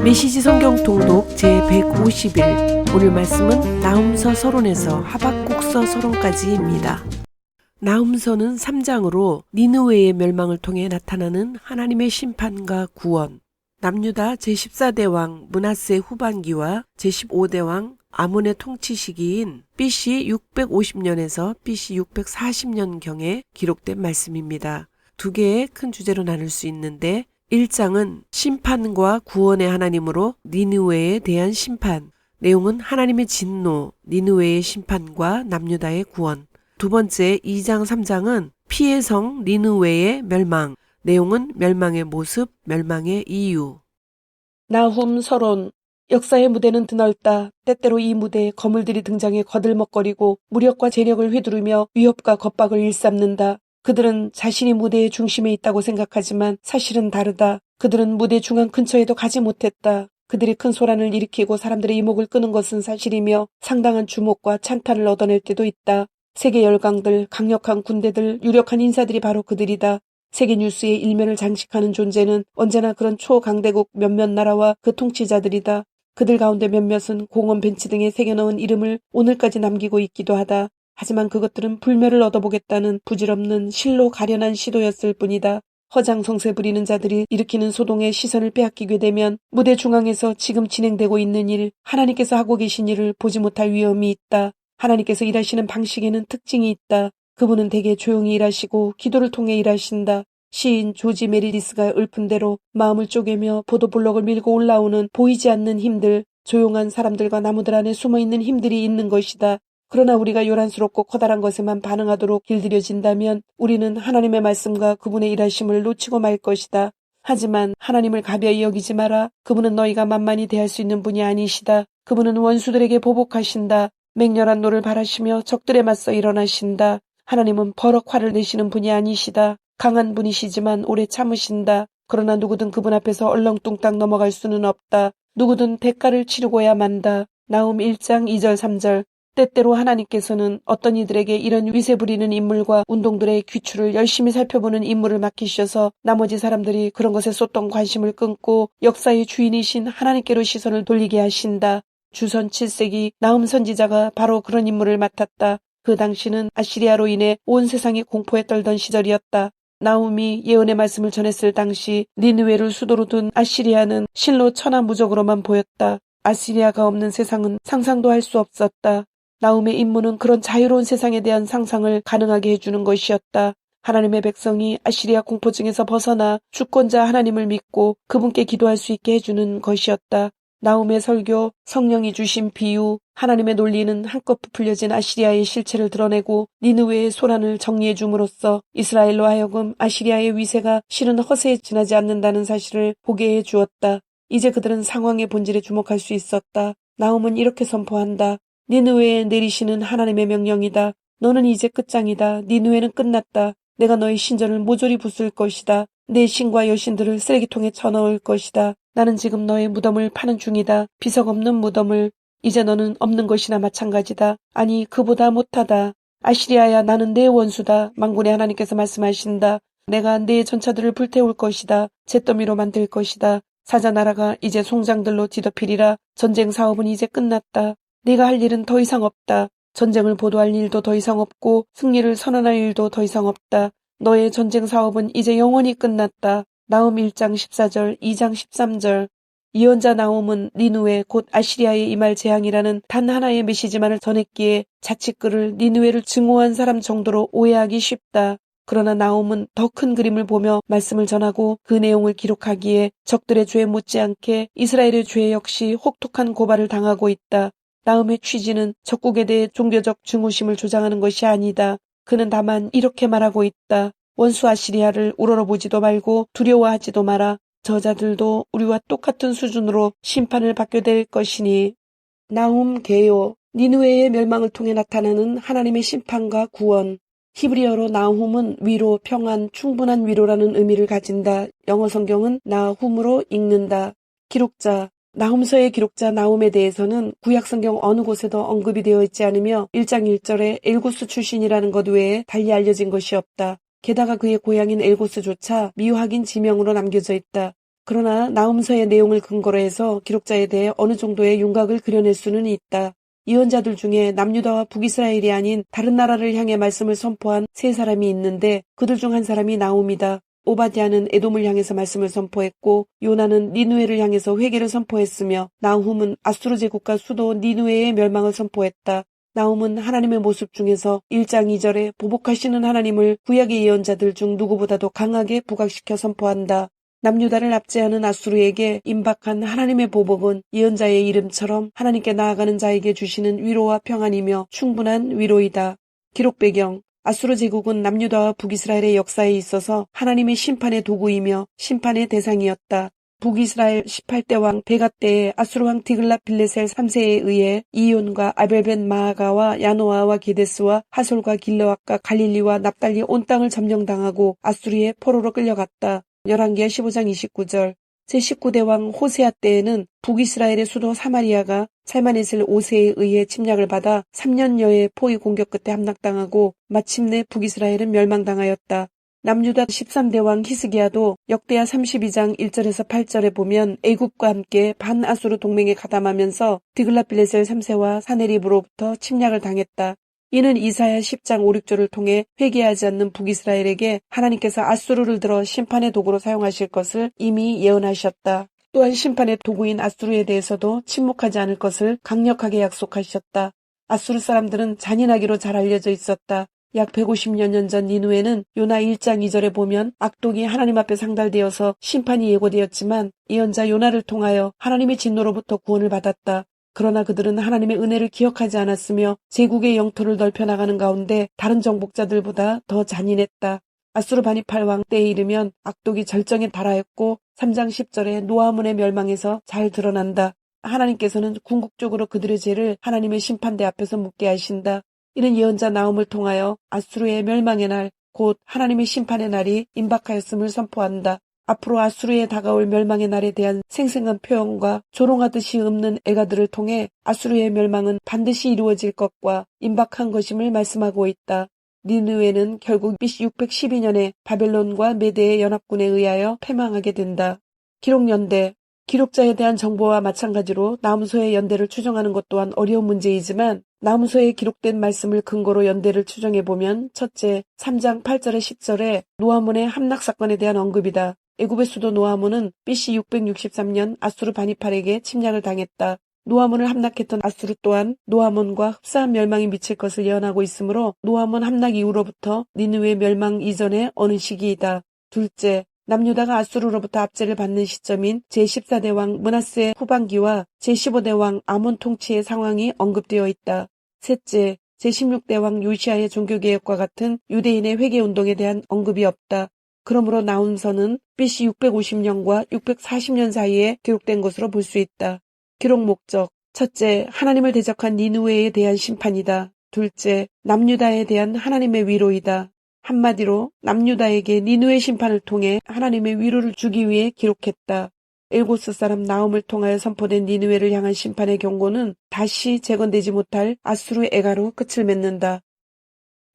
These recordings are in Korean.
메시지 성경 통독 제150일. 오늘 말씀은 나훔서 서론에서 하박국서 서론까지입니다. 나훔서는 3장으로 니느웨의 멸망을 통해 나타나는 하나님의 심판과 구원, 남유다 제14대 왕 므낫세 후반기와 제15대 왕 아몬의 통치 시기인 BC 650년에서 BC 640년경에 기록된 말씀입니다. 두 개의 큰 주제로 나눌 수 있는데 1장은 심판과 구원의 하나님으로 니느웨에 대한 심판, 내용은 하나님의 진노, 니느웨의 심판과 남유다의 구원. 두 번째 2장 3장은 피의 성 니느웨의 멸망, 내용은 멸망의 모습, 멸망의 이유. 나훔 서론. 역사의 무대는 드넓다. 때때로 이 무대에 거물들이 등장해 거들먹거리고 무력과 재력을 휘두르며 위협과 겁박을 일삼는다. 그들은 자신이 무대의 중심에 있다고 생각하지만 사실은 다르다. 그들은 무대 중앙 근처에도 가지 못했다. 그들이 큰 소란을 일으키고 사람들의 이목을 끄는 것은 사실이며 상당한 주목과 찬탄을 얻어낼 때도 있다. 세계 열강들, 강력한 군대들, 유력한 인사들이 바로 그들이다. 세계 뉴스의 일면을 장식하는 존재는 언제나 그런 초강대국 몇몇 나라와 그 통치자들이다. 그들 가운데 몇몇은 공원 벤치 등에 새겨넣은 이름을 오늘까지 남기고 있기도 하다. 하지만 그것들은 불멸을 얻어보겠다는 부질없는 실로 가련한 시도였을 뿐이다. 허장성세 부리는 자들이 일으키는 소동에 시선을 빼앗기게 되면 무대 중앙에서 지금 진행되고 있는 일, 하나님께서 하고 계신 일을 보지 못할 위험이 있다. 하나님께서 일하시는 방식에는 특징이 있다. 그분은 대개 조용히 일하시고 기도를 통해 일하신다. 시인 조지 메리디스가 읊은 대로 마음을 쪼개며 보도블록을 밀고 올라오는 보이지 않는 힘들, 조용한 사람들과 나무들 안에 숨어있는 힘들이 있는 것이다. 그러나 우리가 요란스럽고 커다란 것에만 반응하도록 길들여진다면 우리는 하나님의 말씀과 그분의 일하심을 놓치고 말 것이다. 하지만 하나님을 가벼이 여기지 마라. 그분은 너희가 만만히 대할 수 있는 분이 아니시다. 그분은 원수들에게 보복하신다. 맹렬한 노를 바라시며 적들에 맞서 일어나신다. 하나님은 버럭 화를 내시는 분이 아니시다. 강한 분이시지만 오래 참으신다. 그러나 누구든 그분 앞에서 얼렁뚱땅 넘어갈 수는 없다. 누구든 대가를 치르고야 만다. 나훔 1장 2절 3절. 때때로 하나님께서는 어떤 이들에게 이런 위세 부리는 인물과 운동들의 귀추를 열심히 살펴보는 임무를 맡기셔서 나머지 사람들이 그런 것에 쏟던 관심을 끊고 역사의 주인이신 하나님께로 시선을 돌리게 하신다. 주선 7세기 나훔 선지자가 바로 그런 임무를 맡았다. 그 당시는 아시리아로 인해 온 세상이 공포에 떨던 시절이었다. 나훔이 예언의 말씀을 전했을 당시 니느웨를 수도로 둔 아시리아는 실로 천하무적으로만 보였다. 아시리아가 없는 세상은 상상도 할 수 없었다. 나훔의 임무는 그런 자유로운 세상에 대한 상상을 가능하게 해주는 것이었다. 하나님의 백성이 아시리아 공포증에서 벗어나 주권자 하나님을 믿고 그분께 기도할 수 있게 해주는 것이었다. 나훔의 설교, 성령이 주신 비유, 하나님의 논리는 한껏 부풀려진 아시리아의 실체를 드러내고 니느웨의 소란을 정리해 줌으로써 이스라엘로 하여금 아시리아의 위세가 실은 허세에 지나지 않는다는 사실을 보게 해 주었다. 이제 그들은 상황의 본질에 주목할 수 있었다. 나훔은 이렇게 선포한다. 니느웨에 내리시는 하나님의 명령이다. 너는 이제 끝장이다. 니느웨는 끝났다. 내가 너의 신전을 모조리 부술 것이다. 내 신과 여신들을 쓰레기통에 쳐넣을 것이다. 나는 지금 너의 무덤을 파는 중이다. 비석 없는 무덤을. 이제 너는 없는 것이나 마찬가지다. 아니 그보다 못하다. 아시리아야 나는 내 원수다. 만군의 하나님께서 말씀하신다. 내가 내 전차들을 불태울 것이다. 잿더미로 만들 것이다. 사자나라가 이제 송장들로 뒤덮이리라. 전쟁 사업은 이제 끝났다. 네가 할 일은 더 이상 없다. 전쟁을 보도할 일도 더 이상 없고 승리를 선언할 일도 더 이상 없다. 너의 전쟁 사업은 이제 영원히 끝났다. 나훔 1장 14절, 2장 13절. 예언자 나훔은 니느웨 곧 아시리아에 임할 재앙이라는 단 하나의 메시지만을 전했기에 자칫 그를 니느웨를 증오한 사람 정도로 오해하기 쉽다. 그러나 나훔은 더 큰 그림을 보며 말씀을 전하고 그 내용을 기록하기에 적들의 죄에 못지않게 이스라엘의 죄 역시 혹독한 고발을 당하고 있다. 나훔의 취지는 적국에 대해 종교적 증오심을 조장하는 것이 아니다. 그는 다만 이렇게 말하고 있다. 원수 아시리아를 우러러보지도 말고 두려워하지도 마라. 저자들도 우리와 똑같은 수준으로 심판을 받게 될 것이니. 나훔 개요. 니느웨의 멸망을 통해 나타나는 하나님의 심판과 구원. 히브리어로 나훔은 위로, 평안, 충분한 위로라는 의미를 가진다. 영어 성경은 나훔으로 읽는다. 기록자. 나훔서의 기록자 나훔에 대해서는 구약성경 어느 곳에도 언급이 되어 있지 않으며 1장 1절에 엘고스 출신이라는 것 외에 달리 알려진 것이 없다. 게다가 그의 고향인 엘고스조차 미확인 지명으로 남겨져 있다. 그러나 나훔서의 내용을 근거로 해서 기록자에 대해 어느 정도의 윤곽을 그려낼 수는 있다. 예언자들 중에 남유다와 북이스라엘이 아닌 다른 나라를 향해 말씀을 선포한 세 사람이 있는데 그들 중 한 사람이 나훔이다. 오바댜는 에돔을 향해서 말씀을 선포했고 요나는 니누에를 향해서 회개를 선포했으며 나훔은 아수르 제국과 수도 니누에의 멸망을 선포했다. 나훔은 하나님의 모습 중에서 1장 2절에 보복하시는 하나님을 구약의 예언자들 중 누구보다도 강하게 부각시켜 선포한다. 남유다를 압제하는 아수르에게 임박한 하나님의 보복은 예언자의 이름처럼 하나님께 나아가는 자에게 주시는 위로와 평안이며 충분한 위로이다. 기록 배경 아수르 제국은 남유다와 북이스라엘의 역사에 있어서 하나님의 심판의 도구이며 심판의 대상이었다. 북이스라엘 18대 왕 베가 때에 아수르 왕 디글랏 빌레셀 3세에 의해 이온과 아벨벳 마아가와 야노아와 게데스와 하솔과 길르앗과 갈릴리와 납달리 온 땅을 점령당하고 아수르의 포로로 끌려갔다. 열왕기하 15장 29절 제19대 왕 호세아 때에는 북이스라엘의 수도 사마리아가 살마네셀 5세에 의해 침략을 받아 3년여의 포위 공격 끝에 함락당하고 마침내 북이스라엘은 멸망당하였다. 남유다 13대 왕 히스기야도 역대하 32장 1절에서 8절에 보면 애굽과 함께 반아수르 동맹에 가담하면서 디글랏빌레셀 3세와 사네립으로부터 침략을 당했다. 이는 이사야 10장 5, 6절을 통해 회개하지 않는 북이스라엘에게 하나님께서 아수르를 들어 심판의 도구로 사용하실 것을 이미 예언하셨다. 또한 심판의 도구인 아수르에 대해서도 침묵하지 않을 것을 강력하게 약속하셨다. 아수르 사람들은 잔인하기로 잘 알려져 있었다. 약 150여 년 전 니누에는 요나 1장 2절에 보면 악독이 하나님 앞에 상달되어서 심판이 예고되었지만 예언자 요나를 통하여 하나님의 진노로부터 구원을 받았다. 그러나 그들은 하나님의 은혜를 기억하지 않았으며 제국의 영토를 넓혀나가는 가운데 다른 정복자들보다 더 잔인했다. 아수르 바니팔 왕 때에 이르면 악독이 절정에 달하였고 3장 10절에 노아문의 멸망에서 잘 드러난다. 하나님께서는 궁극적으로 그들의 죄를 하나님의 심판대 앞에서 묻게 하신다. 이는 예언자 나훔을 통하여 아수르의 멸망의 날, 곧 하나님의 심판의 날이 임박하였음을 선포한다. 앞으로 아수르에 다가올 멸망의 날에 대한 생생한 표현과 조롱하듯이 읊는 애가들을 통해 아수르의 멸망은 반드시 이루어질 것과 임박한 것임을 말씀하고 있다. 니느웨는 결국 BC 612년에 바벨론과 메대의 연합군에 의하여 패망하게 된다. 기록연대 기록자에 대한 정보와 마찬가지로 나훔서의 연대를 추정하는 것 또한 어려운 문제이지만 나훔서에 기록된 말씀을 근거로 연대를 추정해보면 첫째, 3장 8절에 10절에 노아문의 함락 사건에 대한 언급이다. 애굽의 수도 노아문은 BC 663년 아수르 바니팔에게 침략을 당했다. 노아문을 함락했던 아수르 또한 노아문과 흡사한 멸망이 미칠 것을 예언하고 있으므로 노아문 함락 이후로부터 니느웨 멸망 이전의 어느 시기이다. 둘째, 남유다가 아수르로부터 압제를 받는 시점인 제14대 왕 므낫세 후반기와 제15대 왕 아몬 통치의 상황이 언급되어 있다. 셋째, 제16대 왕 요시아의 종교개혁과 같은 유대인의 회개운동에 대한 언급이 없다. 그러므로 나훔서는 BC 650년과 640년 사이에 기록된 것으로 볼 수 있다. 기록 목적 첫째, 하나님을 대적한 니느웨에 대한 심판이다. 둘째, 남유다에 대한 하나님의 위로이다. 한마디로 남유다에게 니느웨 심판을 통해 하나님의 위로를 주기 위해 기록했다. 엘고스 사람 나훔을 통하여 선포된 니느웨를 향한 심판의 경고는 다시 재건되지 못할 아수르 애가로 끝을 맺는다.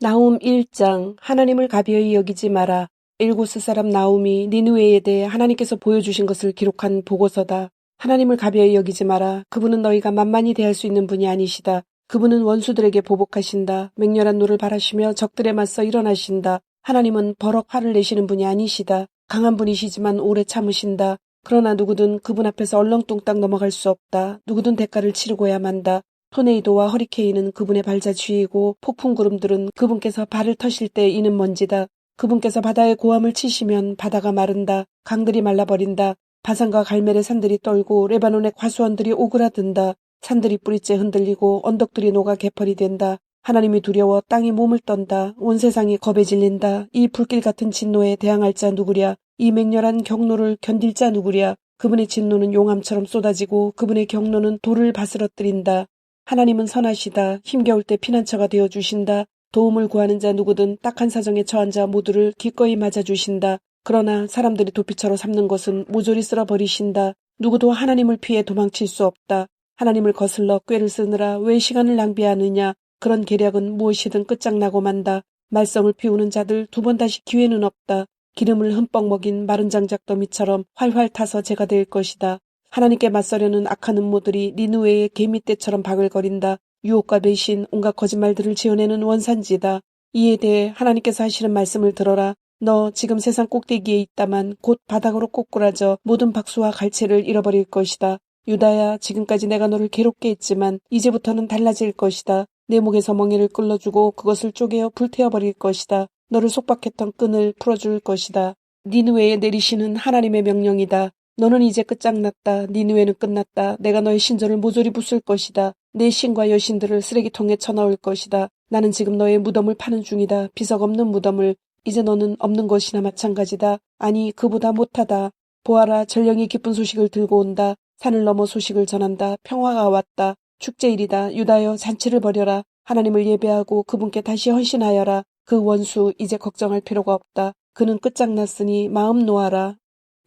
나훔 1장 하나님을 가벼이 여기지 마라. 엘고스 사람 나훔이 니느웨에 대해 하나님께서 보여주신 것을 기록한 보고서다. 하나님을 가벼이 여기지 마라. 그분은 너희가 만만히 대할 수 있는 분이 아니시다. 그분은 원수들에게 보복하신다. 맹렬한 노를 바라시며 적들에 맞서 일어나신다. 하나님은 버럭 화를 내시는 분이 아니시다. 강한 분이시지만 오래 참으신다. 그러나 누구든 그분 앞에서 얼렁뚱땅 넘어갈 수 없다. 누구든 대가를 치르고야 만다. 토네이도와 허리케인은 그분의 발자취이고 폭풍구름들은 그분께서 발을 터실 때 이는 먼지다. 그분께서 바다의 고함을 치시면 바다가 마른다. 강들이 말라버린다. 바산과 갈멜의 산들이 떨고 레바논의 과수원들이 오그라든다. 산들이 뿌리째 흔들리고 언덕들이 녹아 개펄이 된다. 하나님이 두려워 땅이 몸을 떤다. 온 세상이 겁에 질린다. 이 불길 같은 진노에 대항할 자 누구랴. 이 맹렬한 경노를 견딜 자 누구랴. 그분의 진노는 용암처럼 쏟아지고 그분의 경노는 돌을 바스러뜨린다. 하나님은 선하시다. 힘겨울 때 피난처가 되어주신다. 도움을 구하는 자 누구든 딱한 사정에 처한 자 모두를 기꺼이 맞아주신다. 그러나 사람들이 도피처로 삼는 것은 모조리 쓸어버리신다. 누구도 하나님을 피해 도망칠 수 없다. 하나님을 거슬러 꾀를 쓰느라 왜 시간을 낭비하느냐. 그런 계략은 무엇이든 끝장나고 만다. 말썽을 피우는 자들 두 번 다시 기회는 없다. 기름을 흠뻑 먹인 마른 장작더미처럼 활활 타서 제가 될 것이다. 하나님께 맞서려는 악한 음모들이 니느웨의 개미떼처럼 바글거린다. 유혹과 배신, 온갖 거짓말들을 지어내는 원산지다. 이에 대해 하나님께서 하시는 말씀을 들어라. 너 지금 세상 꼭대기에 있다만 곧 바닥으로 꼬꾸라져 모든 박수와 갈채를 잃어버릴 것이다. 유다야, 지금까지 내가 너를 괴롭게 했지만 이제부터는 달라질 것이다. 내 목에서 멍에를 끌어주고 그것을 쪼개어 불태워버릴 것이다. 너를 속박했던 끈을 풀어줄 것이다. 니느웨에 내리시는 하나님의 명령이다. 너는 이제 끝장났다. 니느웨는 끝났다. 내가 너의 신전을 모조리 부술 것이다. 내 신과 여신들을 쓰레기통에 쳐넣을 것이다. 나는 지금 너의 무덤을 파는 중이다. 비석 없는 무덤을. 이제 너는 없는 것이나 마찬가지다. 아니, 그보다 못하다. 보아라, 전령이 기쁜 소식을 들고 온다. 산을 넘어 소식을 전한다. 평화가 왔다. 축제일이다. 유다여, 잔치를 벌여라. 하나님을 예배하고 그분께 다시 헌신하여라. 그 원수 이제 걱정할 필요가 없다. 그는 끝장났으니 마음 놓아라.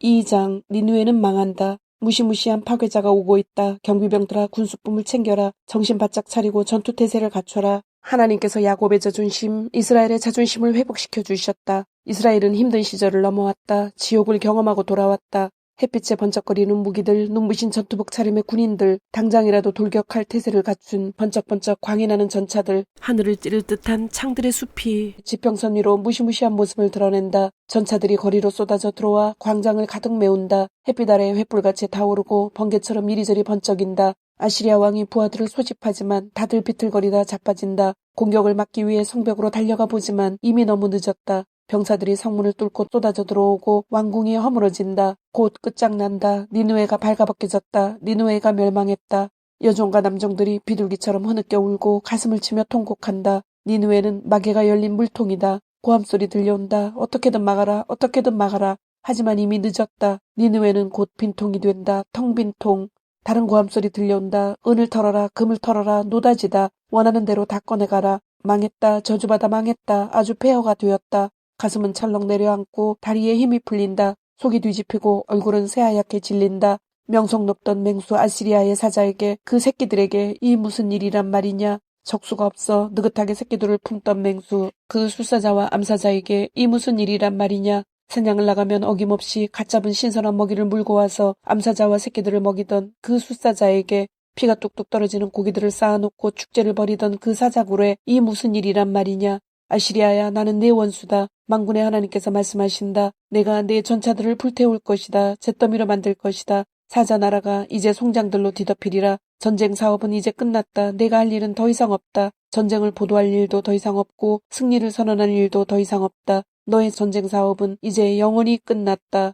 2장, 니느웨는 망한다. 무시무시한 파괴자가 오고 있다. 경비병들아, 군수품을 챙겨라. 정신 바짝 차리고 전투태세를 갖춰라. 하나님께서 야곱의 자존심, 이스라엘의 자존심을 회복시켜 주셨다. 이스라엘은 힘든 시절을 넘어왔다. 지옥을 경험하고 돌아왔다. 햇빛에 번쩍거리는 무기들, 눈부신 전투복 차림의 군인들, 당장이라도 돌격할 태세를 갖춘 번쩍번쩍 광이 나는 전차들, 하늘을 찌를 듯한 창들의 숲이 지평선 위로 무시무시한 모습을 드러낸다. 전차들이 거리로 쏟아져 들어와 광장을 가득 메운다. 햇빛 아래 횃불같이 타오르고 번개처럼 이리저리 번쩍인다. 아시리아 왕이 부하들을 소집하지만 다들 비틀거리다 자빠진다. 공격을 막기 위해 성벽으로 달려가 보지만 이미 너무 늦었다. 병사들이 성문을 뚫고 쏟아져 들어오고 왕궁이 허물어진다. 곧 끝장난다. 니느웨가 발가벗겨졌다. 니느웨가 멸망했다. 여종과 남종들이 비둘기처럼 흐느껴 울고 가슴을 치며 통곡한다. 니느웨는 마개가 열린 물통이다. 고함소리 들려온다. 어떻게든 막아라. 어떻게든 막아라. 하지만 이미 늦었다. 니느웨는 곧 빈통이 된다. 텅 빈 통. 다른 고함소리 들려온다. 은을 털어라. 금을 털어라. 노다지다. 원하는 대로 다 꺼내가라. 망했다. 저주받아 망했다. 아주 폐허가 되었다. 가슴은 철렁 내려앉고 다리에 힘이 풀린다. 속이 뒤집히고 얼굴은 새하얗게 질린다. 명성 높던 맹수 아시리아의 사자에게 그 새끼들에게 이 무슨 일이란 말이냐. 적수가 없어 느긋하게 새끼들을 품던 맹수 그 술사자와 암사자에게 이 무슨 일이란 말이냐. 사냥을 나가면 어김없이 갓 잡은 신선한 먹이를 물고 와서 암사자와 새끼들을 먹이던 그 술사자에게 피가 뚝뚝 떨어지는 고기들을 쌓아놓고 축제를 벌이던 그 사자굴에 이 무슨 일이란 말이냐. 아시리아야, 나는 네 원수다. 만군의 하나님께서 말씀하신다. 내가 네 전차들을 불태울 것이다. 잿더미로 만들 것이다. 사자 나라가 이제 송장들로 뒤덮이리라. 전쟁 사업은 이제 끝났다. 내가 할 일은 더 이상 없다. 전쟁을 보도할 일도 더 이상 없고 승리를 선언할 일도 더 이상 없다. 너의 전쟁 사업은 이제 영원히 끝났다.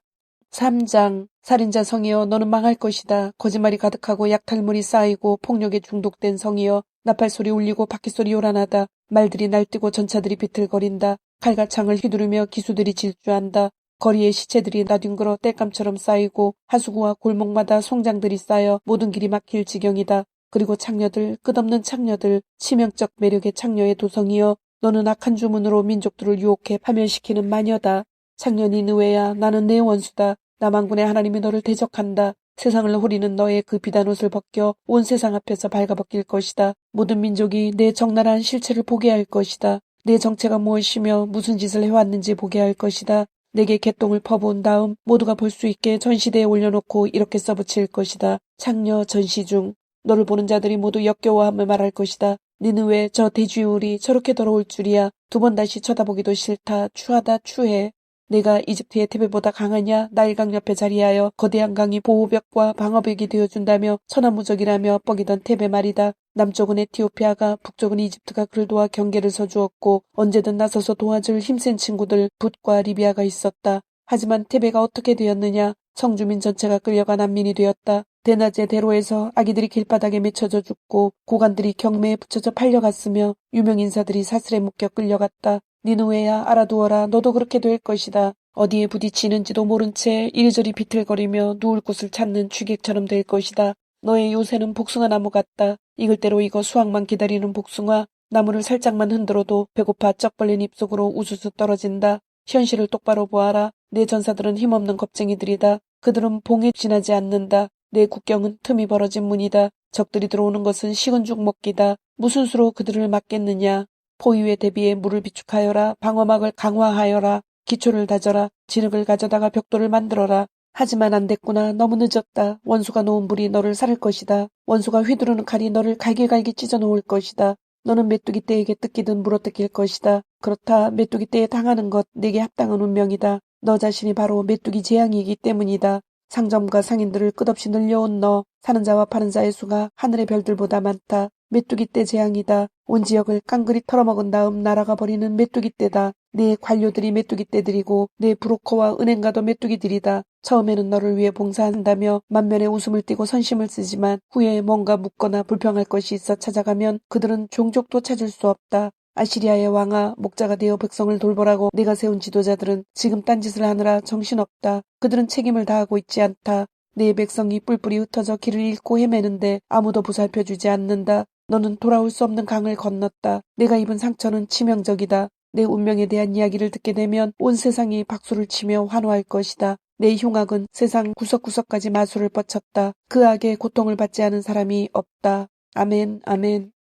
3장. 살인자 성이여, 너는 망할 것이다. 거짓말이 가득하고 약탈물이 쌓이고 폭력에 중독된 성이여, 나팔소리 울리고 바퀴소리 요란하다. 말들이 날뛰고 전차들이 비틀거린다. 칼과 창을 휘두르며 기수들이 질주한다. 거리에 시체들이 나뒹굴어 땔감처럼 쌓이고 하수구와 골목마다 송장들이 쌓여 모든 길이 막힐 지경이다. 그리고 창녀들, 끝없는 창녀들, 치명적 매력의 창녀의 도성이여, 너는 악한 주문으로 민족들을 유혹해 파멸시키는 마녀다. 창녀 니느웨야, 나는 내 원수다. 남한군의 하나님이 너를 대적한다. 세상을 호리는 너의 그 비단옷을 벗겨 온 세상 앞에서 발가벗길 것이다. 모든 민족이 내 적나라한 실체를 보게 할 것이다. 내 정체가 무엇이며 무슨 짓을 해왔는지 보게 할 것이다. 내게 개똥을 퍼부은 다음 모두가 볼 수 있게 전시대에 올려놓고 이렇게 써붙일 것이다. 창녀 전시 중 너를 보는 자들이 모두 역겨워함을 말할 것이다. 니느웨, 저 돼지울이 저렇게 더러울 줄이야. 두 번 다시 쳐다보기도 싫다. 추하다 추해. 내가 이집트의 테베보다 강하냐. 나일강 옆에 자리하여 거대한 강이 보호벽과 방어벽이 되어준다며 천하무적이라며 뻐기던 테베 말이다. 남쪽은 에티오피아가 북쪽은 이집트가 그를 도와 경계를 서주었고 언제든 나서서 도와줄 힘센 친구들 붓과 리비아가 있었다. 하지만 테베가 어떻게 되었느냐. 성주민 전체가 끌려가 난민이 되었다. 대낮에 대로에서 아기들이 길바닥에 맺혀져 죽고 고관들이 경매에 붙여져 팔려갔으며 유명인사들이 사슬에 묶여 끌려갔다. 니느웨야, 알아두어라. 너도 그렇게 될 것이다. 어디에 부딪히는지도 모른 채 이리저리 비틀거리며 누울 곳을 찾는 취객처럼 될 것이다. 너의 요새는 복숭아 나무 같다. 익을 대로 익어 수확만 기다리는 복숭아. 나무를 살짝만 흔들어도 배고파 쩍 벌린 입속으로 우수수 떨어진다. 현실을 똑바로 보아라. 내 전사들은 힘없는 겁쟁이들이다. 그들은 봉에 지나지 않는다. 내 국경은 틈이 벌어진 문이다. 적들이 들어오는 것은 식은 죽 먹기다. 무슨 수로 그들을 막겠느냐. 포위에 대비해 물을 비축하여라. 방어막을 강화하여라. 기초를 다져라. 진흙을 가져다가 벽돌을 만들어라. 하지만 안 됐구나. 너무 늦었다. 원수가 놓은 불이 너를 살릴 것이다. 원수가 휘두르는 칼이 너를 갈기갈기 찢어 놓을 것이다. 너는 메뚜기 떼에게 뜯기든 물어뜯길 것이다. 그렇다. 메뚜기 떼에 당하는 것 내게 합당한 운명이다. 너 자신이 바로 메뚜기 재앙이기 때문이다. 상점과 상인들을 끝없이 늘려온 너. 사는 자와 파는 자의 수가 하늘의 별들보다 많다. 메뚜기 떼 재앙이다. 온 지역을 깡그리 털어먹은 다음 날아가 버리는 메뚜기 떼다. 네 관료들이 메뚜기 떼들이고 네 브로커와 은행가도 메뚜기들이다. 처음에는 너를 위해 봉사한다며 만면에 웃음을 띠고 선심을 쓰지만 후에 뭔가 묻거나 불평할 것이 있어 찾아가면 그들은 종족도 찾을 수 없다. 아시리아의 왕아, 목자가 되어 백성을 돌보라고 내가 세운 지도자들은 지금 딴짓을 하느라 정신없다. 그들은 책임을 다하고 있지 않다. 내 백성이 뿔뿔이 흩어져 길을 잃고 헤매는데 아무도 보살펴주지 않는다. 너는 돌아올 수 없는 강을 건넜다. 내가 입은 상처는 치명적이다. 내 운명에 대한 이야기를 듣게 되면 온 세상이 박수를 치며 환호할 것이다. 내 흉악은 세상 구석구석까지 마술을 뻗쳤다. 그 악에 고통을 받지 않은 사람이 없다. 아멘, 아멘.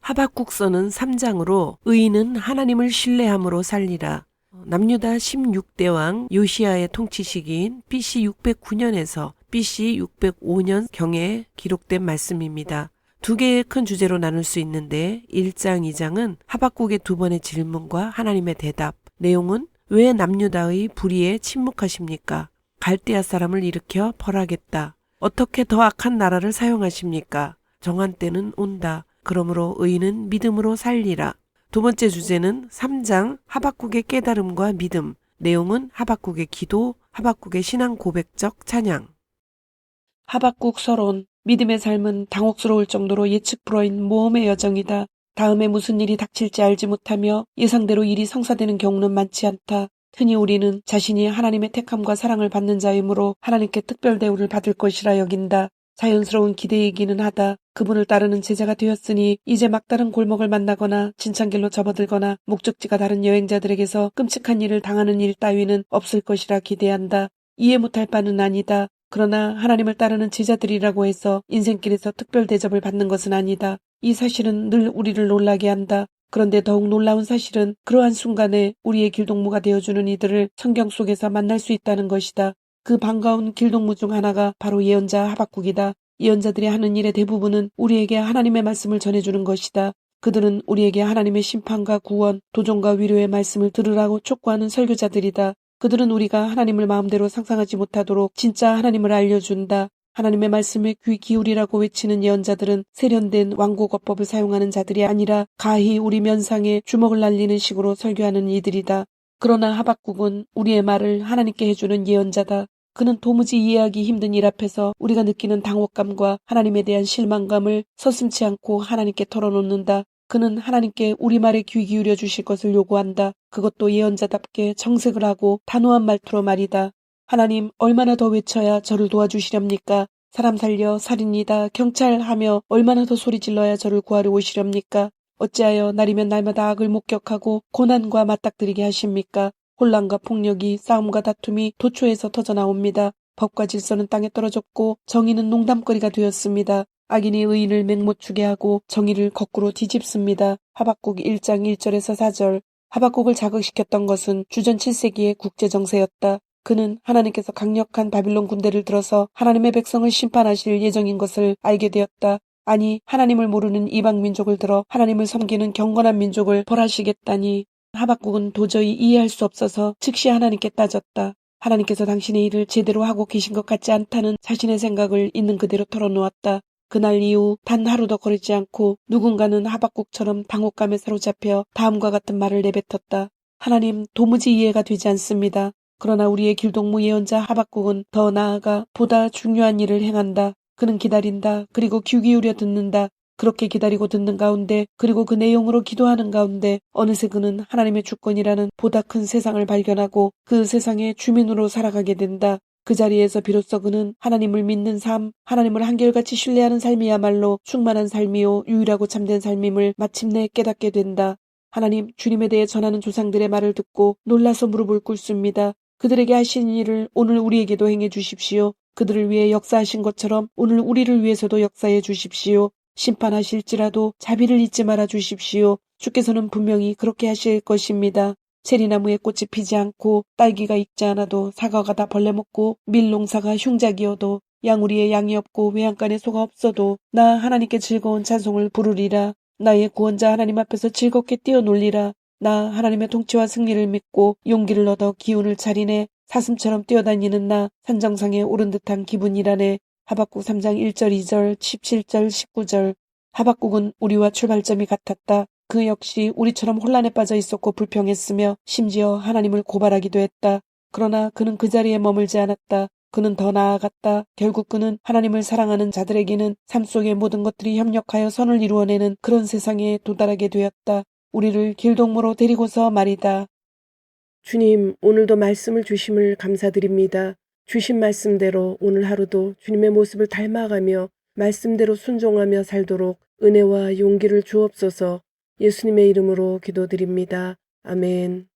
하박국서는 3장으로 의인은 하나님을 신뢰함으로 살리라. 남유다 16대 왕 요시야의 통치 시기인 BC 609년에서 BC 605년경에 기록된 말씀입니다. 두 개의 큰 주제로 나눌 수 있는데 1장, 2장은 하박국의 두 번의 질문과 하나님의 대답. 내용은 왜 남유다의 불의에 침묵하십니까? 갈대아 사람을 일으켜 벌하겠다. 어떻게 더 악한 나라를 사용하십니까? 정한 때는 온다. 그러므로 의인은 믿음으로 살리라. 두 번째 주제는 3장 하박국의 깨달음과 믿음. 내용은 하박국의 기도, 하박국의 신앙 고백적 찬양. 하박국 서론. 믿음의 삶은 당혹스러울 정도로 예측 불허인 모험의 여정이다. 다음에 무슨 일이 닥칠지 알지 못하며 예상대로 일이 성사되는 경우는 많지 않다. 흔히 우리는 자신이 하나님의 택함과 사랑을 받는 자이므로 하나님께 특별 대우를 받을 것이라 여긴다. 자연스러운 기대이기는 하다. 그분을 따르는 제자가 되었으니 이제 막다른 골목을 만나거나 진창길로 접어들거나 목적지가 다른 여행자들에게서 끔찍한 일을 당하는 일 따위는 없을 것이라 기대한다. 이해 못할 바는 아니다. 그러나 하나님을 따르는 제자들이라고 해서 인생길에서 특별 대접을 받는 것은 아니다. 이 사실은 늘 우리를 놀라게 한다. 그런데 더욱 놀라운 사실은 그러한 순간에 우리의 길동무가 되어주는 이들을 성경 속에서 만날 수 있다는 것이다. 그 반가운 길동무 중 하나가 바로 예언자 하박국이다. 예언자들이 하는 일의 대부분은 우리에게 하나님의 말씀을 전해주는 것이다. 그들은 우리에게 하나님의 심판과 구원, 도전과 위로의 말씀을 들으라고 촉구하는 설교자들이다. 그들은 우리가 하나님을 마음대로 상상하지 못하도록 진짜 하나님을 알려준다. 하나님의 말씀에 귀 기울이라고 외치는 예언자들은 세련된 완고거법을 사용하는 자들이 아니라 가히 우리 면상에 주먹을 날리는 식으로 설교하는 이들이다. 그러나 하박국은 우리의 말을 하나님께 해주는 예언자다. 그는 도무지 이해하기 힘든 일 앞에서 우리가 느끼는 당혹감과 하나님에 대한 실망감을 서슴지 않고 하나님께 털어놓는다. 그는 하나님께 우리 말에 귀 기울여 주실 것을 요구한다. 그것도 예언자답게 정색을 하고 단호한 말투로 말이다. 하나님, 얼마나 더 외쳐야 저를 도와주시렵니까? 사람 살려 살인이다 경찰하며 얼마나 더 소리질러야 저를 구하러 오시렵니까? 어찌하여 날이면 날마다 악을 목격하고 고난과 맞닥뜨리게 하십니까? 혼란과 폭력이 싸움과 다툼이 도초에서 터져나옵니다. 법과 질서는 땅에 떨어졌고 정의는 농담거리가 되었습니다. 악인이 의인을 맹못추게 하고 정의를 거꾸로 뒤집습니다. 하박국 1장 1절에서 4절. 하박국을 자극시켰던 것은 주전 7세기의 국제정세였다. 그는 하나님께서 강력한 바빌론 군대를 들어서 하나님의 백성을 심판하실 예정인 것을 알게 되었다. 아니, 하나님을 모르는 이방 민족을 들어 하나님을 섬기는 경건한 민족을 벌하시겠다니. 하박국은 도저히 이해할 수 없어서 즉시 하나님께 따졌다. 하나님께서 당신의 일을 제대로 하고 계신 것 같지 않다는 자신의 생각을 있는 그대로 털어놓았다. 그날 이후 단 하루도 거르지 않고 누군가는 하박국처럼 당혹감에 사로잡혀 다음과 같은 말을 내뱉었다. 하나님, 도무지 이해가 되지 않습니다. 그러나 우리의 길동무 예언자 하박국은 더 나아가 보다 중요한 일을 행한다. 그는 기다린다. 그리고 귀 기울여 듣는다. 그렇게 기다리고 듣는 가운데 그리고 그 내용으로 기도하는 가운데 어느새 그는 하나님의 주권이라는 보다 큰 세상을 발견하고 그 세상의 주민으로 살아가게 된다. 그 자리에서 비로소 그는 하나님을 믿는 삶, 하나님을 한결같이 신뢰하는 삶이야말로 충만한 삶이요 유일하고 참된 삶임을 마침내 깨닫게 된다. 하나님, 주님에 대해 전하는 조상들의 말을 듣고 놀라서 무릎을 꿇습니다. 그들에게 하신 일을 오늘 우리에게도 행해 주십시오. 그들을 위해 역사하신 것처럼 오늘 우리를 위해서도 역사해 주십시오. 심판하실지라도 자비를 잊지 말아 주십시오. 주께서는 분명히 그렇게 하실 것입니다. 체리나무에 꽃이 피지 않고 딸기가 익지 않아도 사과가 다 벌레 먹고 밀농사가 흉작이어도 양우리에 양이 없고 외양간에 소가 없어도 나 하나님께 즐거운 찬송을 부르리라. 나의 구원자 하나님 앞에서 즐겁게 뛰어놀리라. 나 하나님의 통치와 승리를 믿고 용기를 얻어 기운을 차리네. 사슴처럼 뛰어다니는 나 산정상에 오른 듯한 기분이라네. 하박국 3장 1절 2절 17절 19절. 하박국은 우리와 출발점이 같았다. 그 역시 우리처럼 혼란에 빠져 있었고 불평했으며 심지어 하나님을 고발하기도 했다. 그러나 그는 그 자리에 머물지 않았다. 그는 더 나아갔다. 결국 그는 하나님을 사랑하는 자들에게는 삶 속의 모든 것들이 협력하여 선을 이루어내는 그런 세상에 도달하게 되었다. 우리를 길동무로 데리고서 말이다. 주님, 오늘도 말씀을 주심을 감사드립니다. 주신 말씀대로 오늘 하루도 주님의 모습을 닮아가며 말씀대로 순종하며 살도록 은혜와 용기를 주옵소서. 예수님의 이름으로 기도드립니다. 아멘.